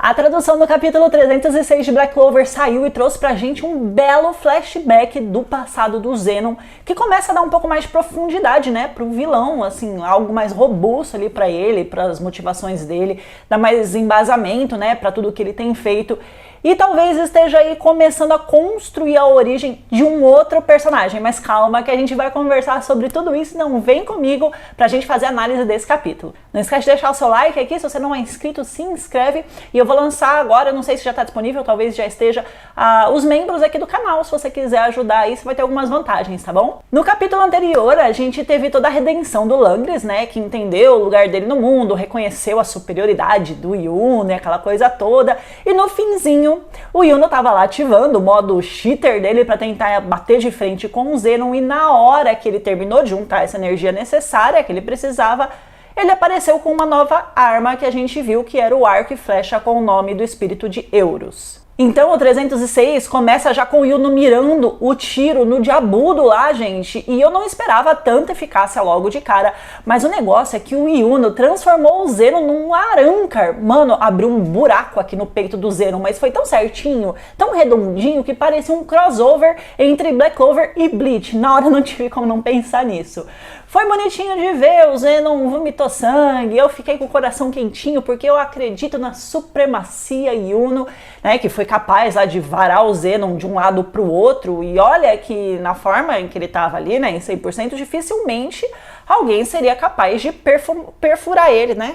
A tradução do capítulo 306 de Black Clover saiu e trouxe pra gente um belo flashback do passado do Zenon, que começa a dar um pouco mais de profundidade, né, pro vilão, assim, algo mais robusto ali pra ele, pras motivações dele, dá mais embasamento, né, pra tudo que ele tem feito. E talvez esteja aí começando a construir a origem de um outro personagem. Mas calma que a gente vai conversar sobre tudo isso, então vem comigo pra gente fazer a análise desse capítulo. Não esquece de deixar o seu like aqui, se você não é inscrito, se inscreve. E eu vou lançar agora, não sei se já está disponível, talvez já esteja, os membros aqui do canal. Se você quiser ajudar aí, você vai ter algumas vantagens, tá bom? No capítulo anterior, a gente teve toda a redenção do Langris, né, que entendeu o lugar dele no mundo, reconheceu a superioridade do Yuno e aquela coisa toda. E no finzinho, o Yuno tava lá ativando o modo cheater dele para tentar bater de frente com o Zenon, e na hora que ele terminou de juntar essa energia necessária que ele precisava, ele apareceu com uma nova arma que a gente viu que era o arco e flecha com o nome do espírito de Euros. Então o 306 começa já com o Yuno mirando o tiro no diabudo lá, gente, e eu não esperava tanta eficácia logo de cara, mas o negócio é que o Yuno transformou o Zenon num Arrancar. Mano, abriu um buraco aqui no peito do Zenon, mas foi tão certinho, tão redondinho, que parecia um crossover entre Black Clover e Bleach. Na hora eu não tive como não pensar nisso. Foi bonitinho de ver, o Zenon vomitou sangue, eu fiquei com o coração quentinho porque eu acredito na supremacia Yuno, né, que foi capaz lá de varar o Zenon de um lado pro outro, e olha que na forma em que ele tava ali, né, em 100%, dificilmente alguém seria capaz de perfurar ele, né,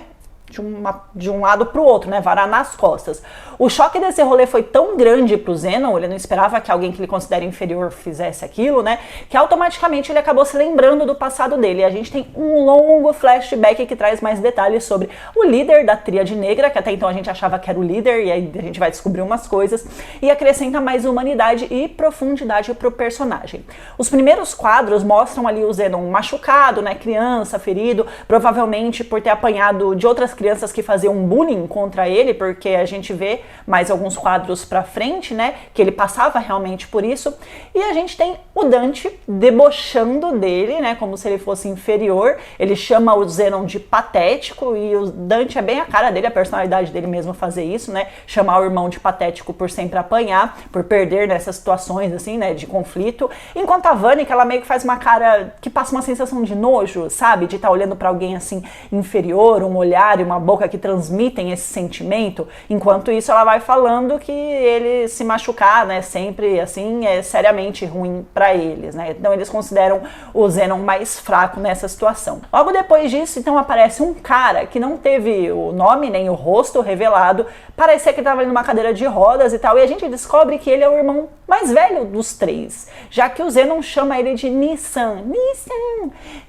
de um lado pro outro, né, varar nas costas. O choque desse rolê foi tão grande pro Zenon, ele não esperava que alguém que ele considera inferior fizesse aquilo, né, que automaticamente ele acabou se lembrando do passado dele. E a gente tem um longo flashback que traz mais detalhes sobre o líder da Tríade Negra, que até então a gente achava que era o líder, e aí a gente vai descobrir umas coisas, e acrescenta mais humanidade e profundidade pro personagem. Os primeiros quadros mostram ali o Zenon machucado, né, criança, ferido, provavelmente por ter apanhado de outras crianças que faziam bullying contra ele, porque a gente vê mais alguns quadros pra frente, né, que ele passava realmente por isso. E a gente tem o Dante debochando dele, né, como se ele fosse inferior. Ele chama o Zenon de patético, e o Dante é bem a cara dele, a personalidade dele mesmo fazer isso, né, chamar o irmão de patético por sempre apanhar, por perder nessas situações assim, né, de conflito. Enquanto a Vani, que ela meio que faz uma cara que passa uma sensação de nojo, sabe, de estar olhando pra alguém assim inferior, um olhar e uma boca que transmitem esse sentimento. Enquanto isso, ela vai falando que ele se machucar, né, sempre assim, é seriamente ruim pra eles, né? Então eles consideram o Zenon mais fraco nessa situação. Logo depois disso, então, aparece um cara que não teve o nome nem o rosto revelado, parecia que ele estava ali numa cadeira de rodas e tal, e a gente descobre que ele é o irmão mais velho dos três, já que o Zenon chama ele de Nissan.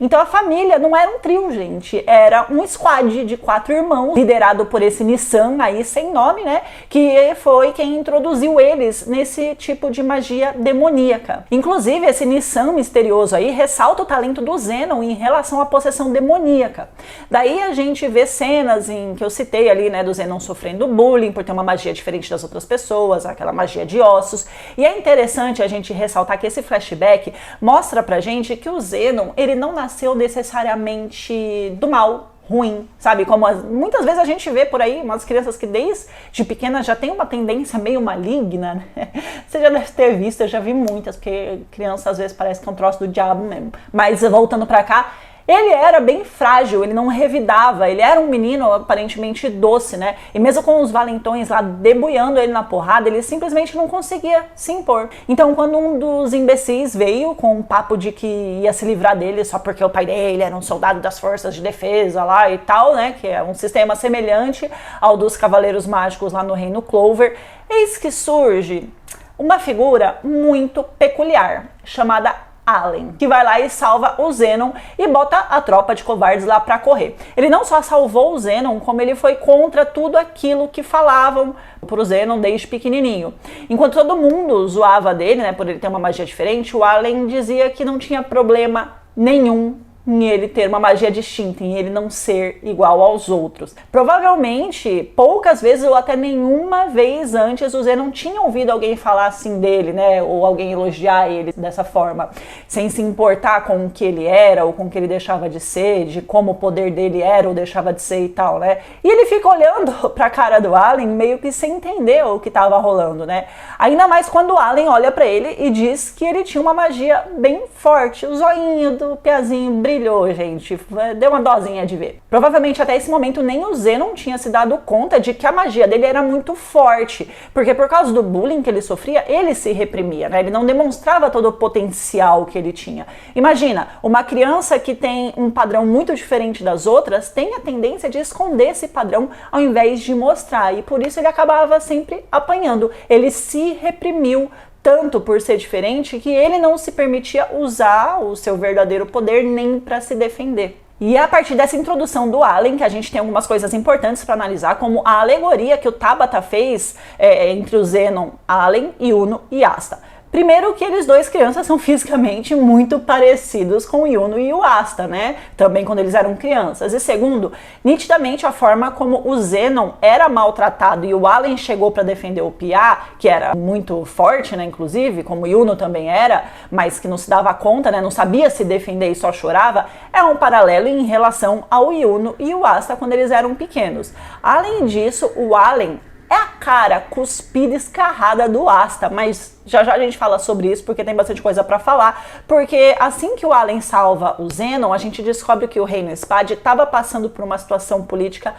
Então a família não era um trio, gente, era um squad de 4 irmãos, liderado por esse Nissan aí sem nome, né, que foi quem introduziu eles nesse tipo de magia demoníaca. Inclusive, esse Nissan misterioso aí ressalta o talento do Zenon em relação à possessão demoníaca. Daí a gente vê cenas em que eu citei ali, né, do Zenon sofrendo bullying por ter uma magia diferente das outras pessoas, aquela magia de ossos. E é interessante a gente ressaltar que esse flashback mostra pra gente que o Zenon, ele não nasceu necessariamente do mal, ruim, sabe? Como muitas vezes a gente vê por aí umas crianças que desde pequenas já tem uma tendência meio maligna, né? Você já deve ter visto, eu já vi muitas, porque criança às vezes parece que é um troço do diabo mesmo. Mas voltando pra cá, ele era bem frágil, ele não revidava, ele era um menino aparentemente doce, né? E mesmo com os valentões lá debulhando ele na porrada, ele simplesmente não conseguia se impor. Então, quando um dos imbecis veio com um papo de que ia se livrar dele só porque o pai dele era um soldado das forças de defesa lá e tal, né? Que é um sistema semelhante ao dos Cavaleiros Mágicos lá no Reino Clover, eis que surge uma figura muito peculiar, chamada Allen, que vai lá e salva o Zenon e bota a tropa de covardes lá pra correr. Ele não só salvou o Zenon, como ele foi contra tudo aquilo que falavam pro Zenon desde pequenininho. Enquanto todo mundo zoava dele, né, por ele ter uma magia diferente, o Allen dizia que não tinha problema nenhum em ele ter uma magia distinta, em ele não ser igual aos outros. Provavelmente, poucas vezes ou até nenhuma vez antes o Zenon tinha ouvido alguém falar assim dele, né? Ou alguém elogiar ele dessa forma, sem se importar com o que ele era ou com o que ele deixava de ser, de como o poder dele era ou deixava de ser e tal, né? E ele fica olhando pra cara do Allen meio que sem entender o que tava rolando, né? Ainda mais quando o Allen olha pra ele e diz que ele tinha uma magia bem forte. O zoinho do Piazinho brilhou, gente. Deu uma dosinha de ver. Provavelmente até esse momento nem o Zenon tinha se dado conta de que a magia dele era muito forte. Porque por causa do bullying que ele sofria, ele se reprimia, né? Ele não demonstrava todo o potencial que ele tinha. Imagina, uma criança que tem um padrão muito diferente das outras tem a tendência de esconder esse padrão ao invés de mostrar. E por isso ele acabava sempre apanhando. Ele se reprimiu tanto por ser diferente que ele não se permitia usar o seu verdadeiro poder nem para se defender. E é a partir dessa introdução do Allen que a gente tem algumas coisas importantes para analisar, como a alegoria que o Tabata fez entre o Zenon, Allen, Yuno e Asta. Primeiro que eles dois crianças são fisicamente muito parecidos com o Yuno e o Asta, né? Também quando eles eram crianças. E segundo, nitidamente a forma como o Zenon era maltratado e o Allen chegou para defender o Pia, que era muito forte, né? Inclusive, como o Yuno também era, mas que não se dava conta, né? Não sabia se defender e só chorava, é um paralelo em relação ao Yuno e o Asta quando eles eram pequenos. Além disso, o Allen é a cara cuspida, escarrada do Asta, mas já já a gente fala sobre isso porque tem bastante coisa pra falar, porque assim que o Allen salva o Zenon, a gente descobre que o Reino Spade estava passando por uma situação política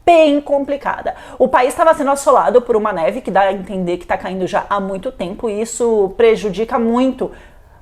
bem complicada. O país estava sendo assolado por uma neve que dá a entender que está caindo já há muito tempo e isso prejudica muito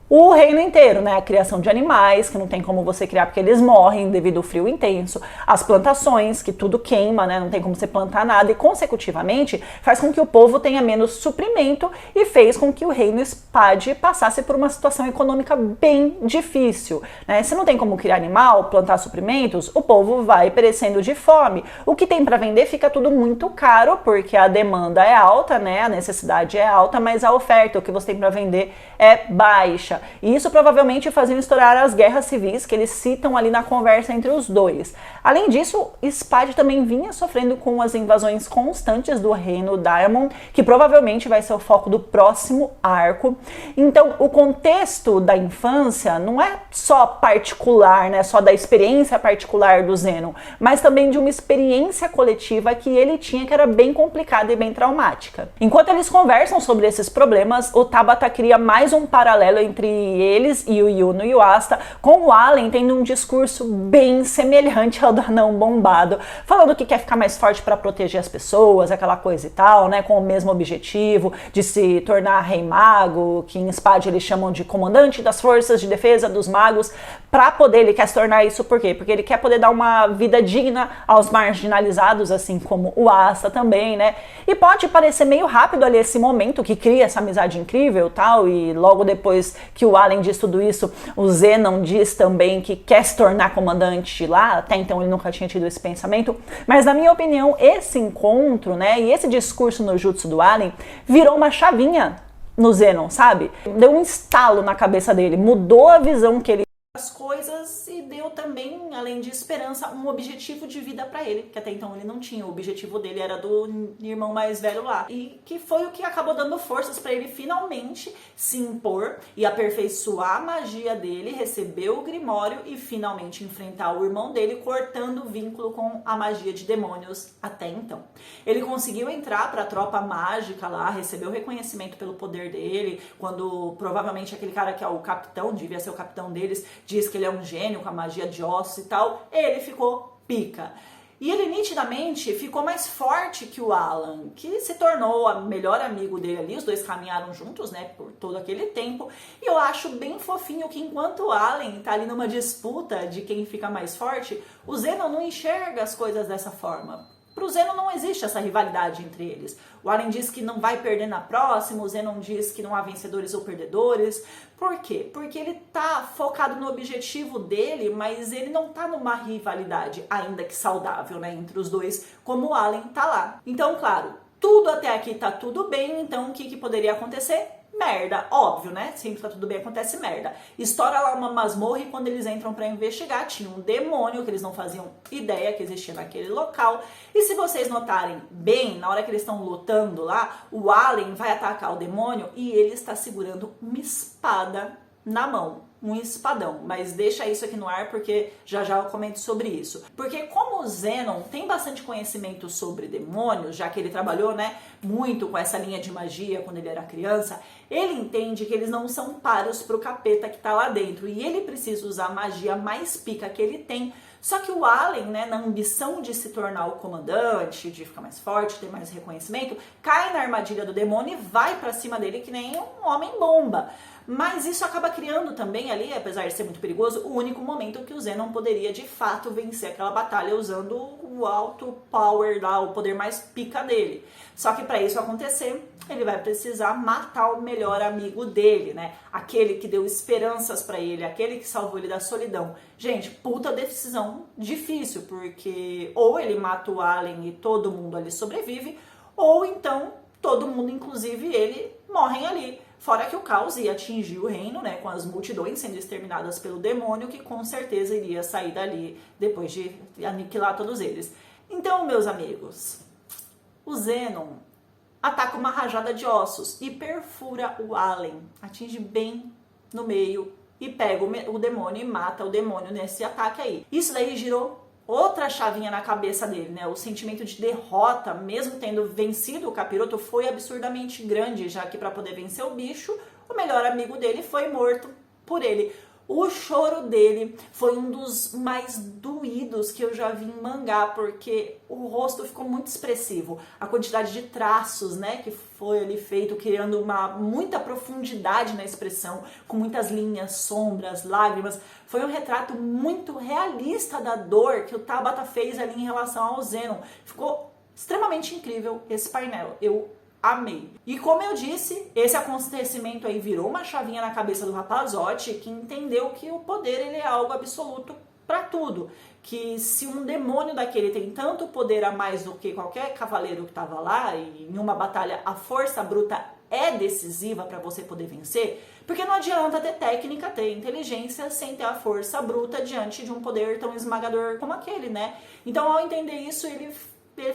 o reino inteiro, né? A criação de animais, que não tem como você criar porque eles morrem devido ao frio intenso, as plantações, que tudo queima, né? Não tem como você plantar nada e, consecutivamente, faz com que o povo tenha menos suprimento e fez com que o reino Spade passasse por uma situação econômica bem difícil, né? Se não tem como criar animal, plantar suprimentos, o povo vai perecendo de fome. O que tem para vender fica tudo muito caro, porque a demanda é alta, né? A necessidade é alta, mas a oferta, o que você tem para vender, é baixa. E isso provavelmente fazia estourar as guerras civis que eles citam ali na conversa entre os dois. Além disso, Spade também vinha sofrendo com as invasões constantes do reino Diamond, que provavelmente vai ser o foco do próximo arco. Então, o contexto da infância não é só particular, né, só da experiência particular do Zenon, mas também de uma experiência coletiva que ele tinha que era bem complicada e bem traumática. Enquanto eles conversam sobre esses problemas, o Tabata cria mais um paralelo entre eles e o Yuno e o Asta, com o Allen tendo um discurso bem semelhante ao do Anão Bombado, falando que quer ficar mais forte para proteger as pessoas, aquela coisa e tal, né, com o mesmo objetivo de se tornar Rei Mago, que em Spade eles chamam de comandante das forças de defesa dos magos. Para poder, ele quer se tornar isso por quê? Porque ele quer poder dar uma vida digna aos marginalizados, assim como o Asta também, né? E pode parecer meio rápido ali esse momento que cria essa amizade incrível, tal, e logo depois que o Allen diz tudo isso, o Zenon diz também que quer se tornar comandante lá, até então ele nunca tinha tido esse pensamento, mas na minha opinião, esse encontro, né, e esse discurso no jutsu do Allen virou uma chavinha no Zenon, sabe? Deu um estalo na cabeça dele, mudou a visão que ele as coisas e deu também, além de esperança, um objetivo de vida para ele, que até então ele não tinha. O objetivo dele era do irmão mais velho lá, e que foi o que acabou dando forças para ele finalmente se impor e aperfeiçoar a magia dele, receber o Grimório e finalmente enfrentar o irmão dele, cortando o vínculo com a magia de demônios até então. Ele conseguiu entrar para a tropa mágica lá, recebeu reconhecimento pelo poder dele, quando provavelmente aquele cara que é o capitão, devia ser o capitão deles, diz que ele é um gênio com a magia de ossos e tal, ele ficou pica. E ele nitidamente ficou mais forte que o Alan, que se tornou o melhor amigo dele ali, os dois caminharam juntos, né, por todo aquele tempo, e eu acho bem fofinho que enquanto o Allen tá ali numa disputa de quem fica mais forte, o Zenon não enxerga as coisas dessa forma. Pro Zenon não existe essa rivalidade entre eles. O Allen diz que não vai perder na próxima, o Zenon diz que não há vencedores ou perdedores. Por quê? Porque ele tá focado no objetivo dele, mas ele não tá numa rivalidade, ainda que saudável, né, entre os dois, como o Allen tá lá. Então, claro, tudo até aqui tá tudo bem, então o que poderia acontecer? merda, óbvio, né? Sempre tá tudo bem, acontece merda. Estoura lá uma masmorra e quando eles entram pra investigar, tinha um demônio que eles não faziam ideia que existia naquele local. E se vocês notarem bem, na hora que eles estão lutando lá, o Allen vai atacar o demônio e ele está segurando uma espada na mão. Um espadão, mas deixa isso aqui no ar porque já eu comento sobre isso. Porque como o Zenon tem bastante conhecimento sobre demônios, já que ele trabalhou, né, muito com essa linha de magia quando ele era criança, ele entende que eles não são paros pro capeta que tá lá dentro e ele precisa usar a magia mais pica que ele tem. Só que o Allen, né, na ambição de se tornar o comandante, de ficar mais forte, ter mais reconhecimento, cai na armadilha do demônio e vai pra cima dele que nem um homem-bomba. Mas isso acaba criando também ali, apesar de ser muito perigoso, o único momento que o Zenon poderia de fato vencer aquela batalha usando o alto power lá, o poder mais pica dele. Só que para isso acontecer, ele vai precisar matar o melhor amigo dele, né? Aquele que deu esperanças para ele, aquele que salvou ele da solidão. Gente, puta decisão difícil, porque ou ele mata o Allen e todo mundo ali sobrevive, ou então todo mundo, inclusive ele, morrem ali. Fora que o caos ia atingir o reino, né, com as multidões sendo exterminadas pelo demônio, que com certeza iria sair dali depois de aniquilar todos eles. Então, meus amigos, o Zenon ataca uma rajada de ossos e perfura o Allen, atinge bem no meio e pega o demônio e mata o demônio nesse ataque aí. Isso daí girou outra chavinha na cabeça dele, né? O sentimento de derrota, mesmo tendo vencido o capiroto, foi absurdamente grande, já que para poder vencer o bicho, o melhor amigo dele foi morto por ele. O choro dele foi um dos mais doídos que eu já vi em mangá, porque o rosto ficou muito expressivo. A quantidade de traços, né, que foi ali feito, criando muita profundidade na expressão, com muitas linhas, sombras, lágrimas. Foi um retrato muito realista da dor que o Tabata fez ali em relação ao Zenon. Ficou extremamente incrível esse painel. Eu amei. E como eu disse, esse acontecimento aí virou uma chavinha na cabeça do rapazote, que entendeu que o poder ele é algo absoluto para tudo. Que se um demônio daquele tem tanto poder a mais do que qualquer cavaleiro que estava lá, e em uma batalha a força bruta é decisiva para você poder vencer, porque não adianta ter técnica, ter inteligência sem ter a força bruta diante de um poder tão esmagador como aquele, né? Então, ao entender isso, ele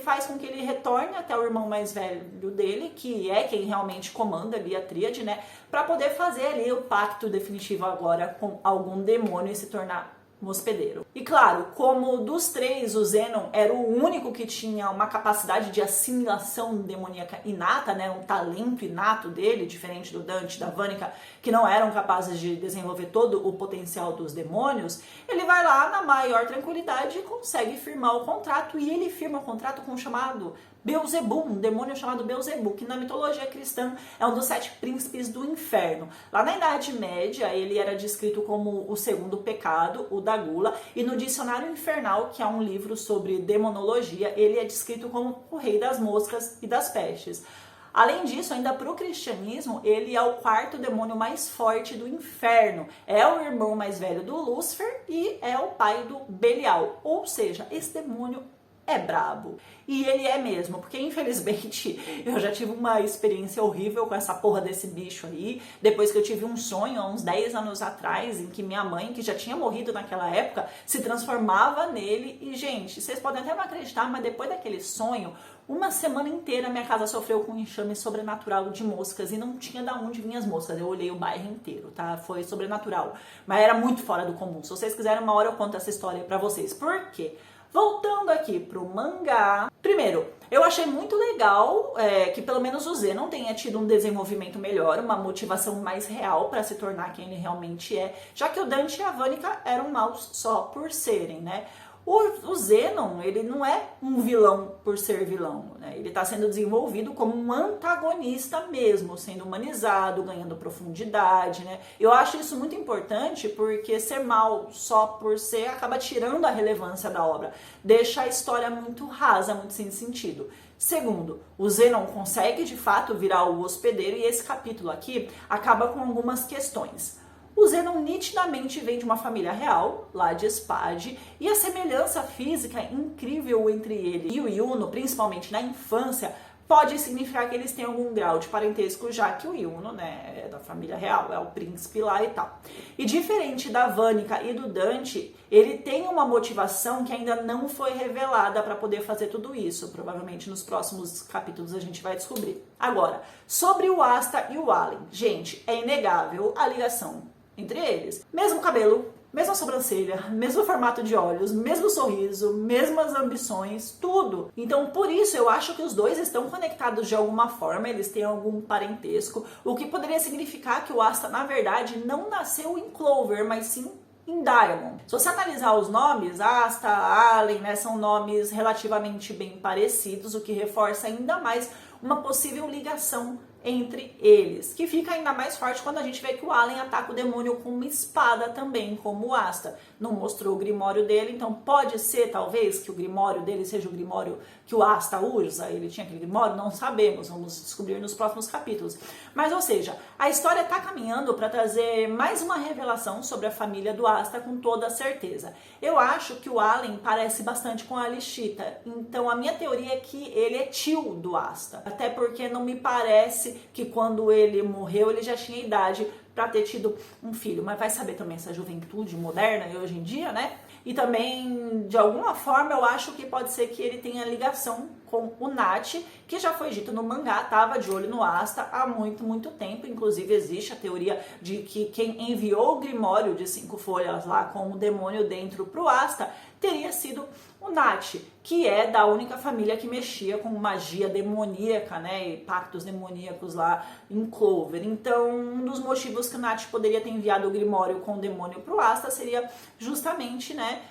faz com que ele retorne até o irmão mais velho dele, que é quem realmente comanda ali a tríade, né? Pra poder fazer ali o pacto definitivo agora com algum demônio e se tornar um hospedeiro. E claro, como dos três, o Zenon era o único que tinha uma capacidade de assimilação demoníaca inata, né? Um talento inato dele, diferente do Dante e da Vanica, que não eram capazes de desenvolver todo o potencial dos demônios. Ele vai lá na maior tranquilidade e consegue firmar o contrato, e ele firma o contrato com o chamado Beelzebub, um demônio chamado Beelzebub, que na mitologia cristã é um dos 7 príncipes do inferno. Lá na Idade Média, ele era descrito como o segundo pecado, o da gula, e no Dicionário Infernal, que é um livro sobre demonologia, ele é descrito como o rei das moscas e das pestes. Além disso, ainda para o cristianismo, ele é o 4º demônio mais forte do inferno. É o irmão mais velho do Lúcifer e é o pai do Belial. Ou seja, esse demônio é brabo. E ele é mesmo, porque infelizmente eu já tive uma experiência horrível com essa porra desse bicho aí, depois que eu tive um sonho há uns 10 anos atrás, em que minha mãe, que já tinha morrido naquela época, se transformava nele. E gente, vocês podem até não acreditar, mas depois daquele sonho, uma semana inteira minha casa sofreu com um enxame sobrenatural de moscas e não tinha de onde vinham as moscas. Eu olhei o bairro inteiro, tá? Foi sobrenatural, mas era muito fora do comum. Se vocês quiserem, uma hora eu conto essa história pra vocês. Por quê? Voltando aqui pro mangá, primeiro, eu achei muito legal que pelo menos o Zenon tenha tido um desenvolvimento melhor, uma motivação mais real para se tornar quem ele realmente é, já que o Dante e a Vanica eram maus só por serem, né? O Zenon, ele não é um vilão por ser vilão, né? Ele está sendo desenvolvido como um antagonista mesmo, sendo humanizado, ganhando profundidade, né? Eu acho isso muito importante porque ser mal só por ser acaba tirando a relevância da obra, deixa a história muito rasa, muito sem sentido. Segundo, o Zenon consegue de fato virar o hospedeiro e esse capítulo aqui acaba com algumas questões. O Zenon nitidamente vem de uma família real, lá de Spade, e a semelhança física incrível entre ele e o Yuno, principalmente na infância, pode significar que eles têm algum grau de parentesco, já que o Yuno, né, é da família real, é o príncipe lá e tal. E diferente da Vanica e do Dante, ele tem uma motivação que ainda não foi revelada para poder fazer tudo isso. Provavelmente nos próximos capítulos a gente vai descobrir. Agora, sobre o Asta e o Allen, gente, é inegável a ligação entre eles. Mesmo cabelo, mesma sobrancelha, mesmo formato de olhos, mesmo sorriso, mesmas ambições, tudo. Então, por isso, eu acho que os dois estão conectados de alguma forma, eles têm algum parentesco, o que poderia significar que o Asta, na verdade, não nasceu em Clover, mas sim em Diamond. Se você analisar os nomes, Asta, Allen, né, são nomes relativamente bem parecidos, o que reforça ainda mais uma possível ligação entre eles, que fica ainda mais forte quando a gente vê que o Allen ataca o demônio com uma espada também, como o Asta. Não mostrou o grimório dele, então pode ser, talvez, que o grimório dele seja o grimório que o Asta usa, ele tinha aquele grimório, não sabemos, vamos descobrir nos próximos capítulos. Mas, ou seja, a história está caminhando para trazer mais uma revelação sobre a família do Asta com toda certeza. Eu acho que o Allen parece bastante com a Lishita, então a minha teoria é que ele é tio do Asta, até porque não me parece que quando ele morreu ele já tinha idade para ter tido um filho, mas vai saber também essa juventude moderna e hoje em dia, né? E também, de alguma forma, eu acho que pode ser que ele tenha ligação com o Nachi, que já foi dito no mangá, estava de olho no Asta há muito, muito tempo. Inclusive, existe a teoria de que quem enviou o Grimório de 5 folhas lá com o demônio dentro pro Asta teria sido o Nachi, que é da única família que mexia com magia demoníaca, né, e pactos demoníacos lá em Clover. Então, um dos motivos que o Nachi poderia ter enviado o Grimório com o demônio pro Asta seria justamente, né,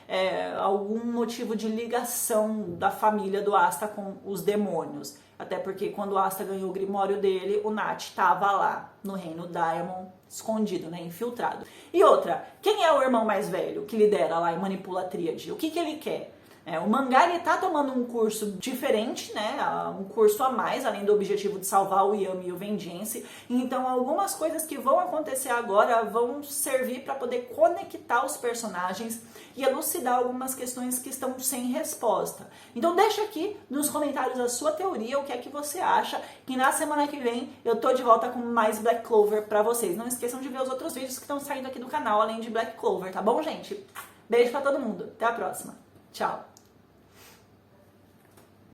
algum motivo de ligação da família do Asta com os demônios. Até porque quando o Asta ganhou o Grimório dele, o Nachi estava lá no reino Diamond, escondido, né, infiltrado. E outra, quem é o irmão mais velho que lidera lá e manipula a tríade? O que ele quer? O mangá ele tá tomando um curso diferente, né? Um curso a mais, além do objetivo de salvar o Yami e o Vengeance. Então, algumas coisas que vão acontecer agora vão servir para poder conectar os personagens e elucidar algumas questões que estão sem resposta. Então, deixa aqui nos comentários a sua teoria, o que é que você acha, que na semana que vem eu tô de volta com mais Black Clover para vocês. Não esqueçam de ver os outros vídeos que estão saindo aqui do canal, além de Black Clover, tá bom, gente? Beijo para todo mundo. Até a próxima. Tchau.